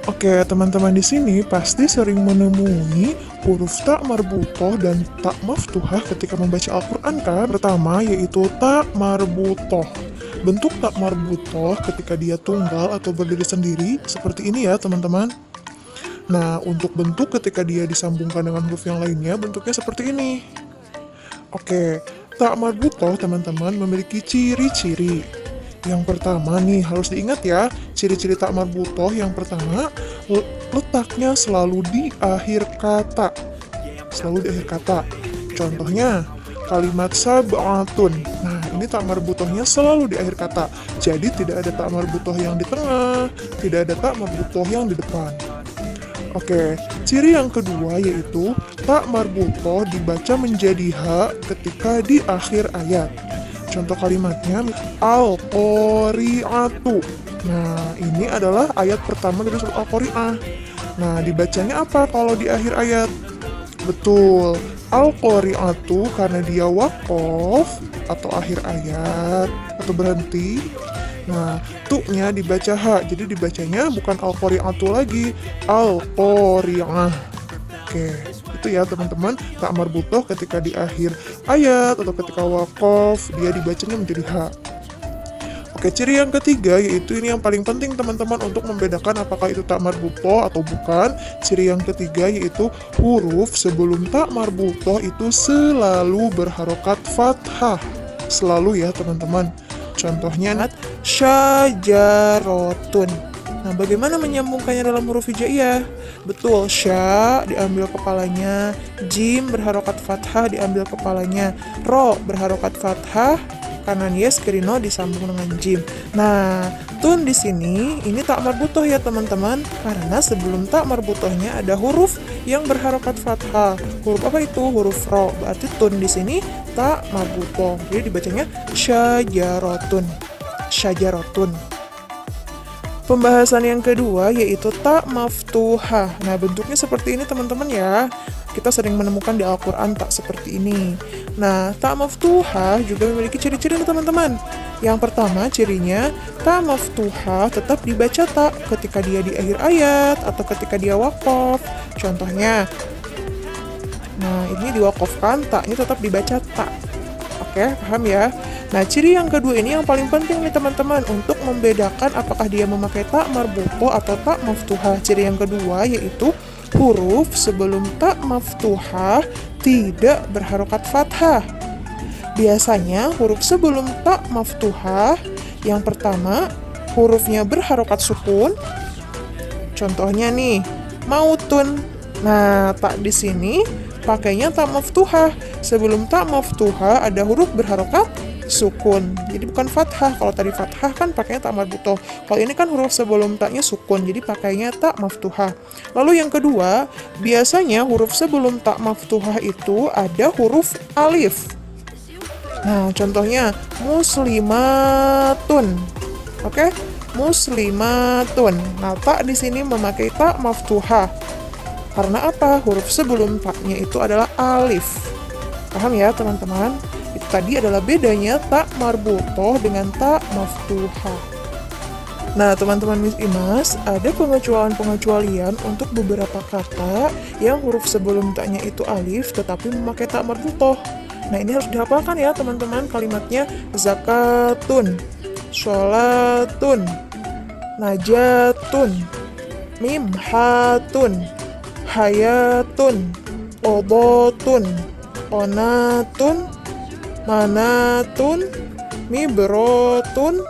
Oke, teman-teman di sini pasti sering menemui huruf tak marbutoh dan tak maftuhah ketika membaca Al-Quran kan? Pertama yaitu tak marbutoh. Bentuk tak marbutoh ketika dia tunggal atau berdiri sendiri seperti ini ya teman-teman. Nah, untuk bentuk ketika dia disambungkan dengan huruf yang lainnya bentuknya seperti ini. Oke, tak marbutoh teman-teman memiliki ciri-ciri. Yang pertama nih harus diingat ya, ciri-ciri tak marbutoh yang pertama letaknya selalu di akhir kata. Selalu di akhir kata. Contohnya kalimat sab'atun. Nah, ini tak marbutohnya selalu di akhir kata. Jadi tidak ada tak marbutoh yang di tengah, tidak ada tak marbutoh yang di depan. Oke, ciri yang kedua yaitu tak marbutoh dibaca menjadi ha ketika di akhir ayat. Contoh kalimatnya Al-Qari'atu. Nah, ini adalah ayat pertama dari surat Al-Qari'ah. Nah, dibacanya apa kalau di akhir ayat? Betul, Al-Qari'atu karena dia waqaf atau akhir ayat atau berhenti. Nah, tu-nya dibaca ha, jadi dibacanya bukan Al-Qari'atu lagi, Al-Qari'ah. Oke, itu ya teman-teman, tak marbutoh ketika di akhir ayat atau ketika waqaf dia dibacanya menjadi ha. Oke, ciri yang ketiga yaitu ini yang paling penting teman-teman untuk membedakan apakah itu tak marbutoh atau bukan. Ciri yang ketiga yaitu huruf sebelum tak marbutoh itu selalu berharokat fathah. Selalu ya teman-teman. Contohnya syajarotun. Nah, bagaimana menyambungkannya dalam huruf hijaiyah? Betul, sya diambil kepalanya, jim berharokat fathah diambil kepalanya, ro berharokat fathah, kanan yes kiri no disambung dengan jim. Nah, tun di sini ini tak marbutoh ya teman-teman, karena sebelum tak marbutohnya ada huruf yang berharokat fathah. Huruf apa itu? Huruf ro. Berarti tun di sini tak marbutoh. Jadi dibacanya syajarotun. Syajarotun. Pembahasan yang kedua yaitu tak maftuhah. Nah, bentuknya seperti ini teman-teman ya. Kita sering menemukan di Al-Quran tak seperti ini. Nah, tak maftuhah juga memiliki ciri-ciri teman-teman. Yang pertama cirinya, tak maftuhah tetap dibaca tak ketika dia di akhir ayat atau ketika dia waqaf. Contohnya, nah ini diwaqafkan, taknya tetap dibaca tak. Oke, paham ya? Nah, ciri yang kedua ini yang paling penting nih teman-teman untuk membedakan apakah dia memakai tak marbutoh atau tak maftuhah. Ciri yang kedua yaitu huruf sebelum tak maftuhah tidak berharokat fathah. Biasanya huruf sebelum tak maftuhah yang pertama hurufnya berharokat sukun. Contohnya nih, mautun. Nah, tak di sini pakainya tak maftuhah. Sebelum tak maftuhah ada huruf berharokat sukun. Jadi bukan fathah. Kalau tadi fathah kan pakainya tak marbutoh. Kalau ini kan huruf sebelum taknya sukun, jadi pakainya tak maftuhah. Lalu yang kedua, biasanya huruf sebelum tak maftuhah itu ada huruf alif. Nah, contohnya muslimatun. Oke? Muslimatun. Nah, tak di sini memakai tak maftuhah. Karena apa? Huruf sebelum taknya itu adalah alif. Paham ya, teman-teman? Itu tadi adalah bedanya tak marbutoh dengan tak maftuhah. Nah, teman-teman Miss Imas, ada pengecualian-pengecualian untuk beberapa kata yang huruf sebelum taknya itu alif tetapi memakai tak marbutoh. Nah, ini harus dihafalkan ya, teman-teman. Kalimatnya zakatun, sholatun, najatun, mimhatun, hayatun, qodotun, onatun, manatun, mibrotun,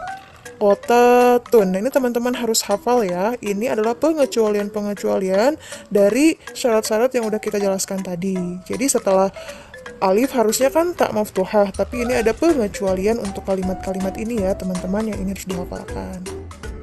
kotatun. Nah, ini teman-teman harus hafal ya. Ini adalah pengecualian-pengecualian dari syarat-syarat yang udah kita jelaskan tadi. Jadi setelah alif harusnya kan tak maftuhah, tapi ini ada pengecualian untuk kalimat-kalimat ini ya teman-teman, yang ini harus dihafalkan.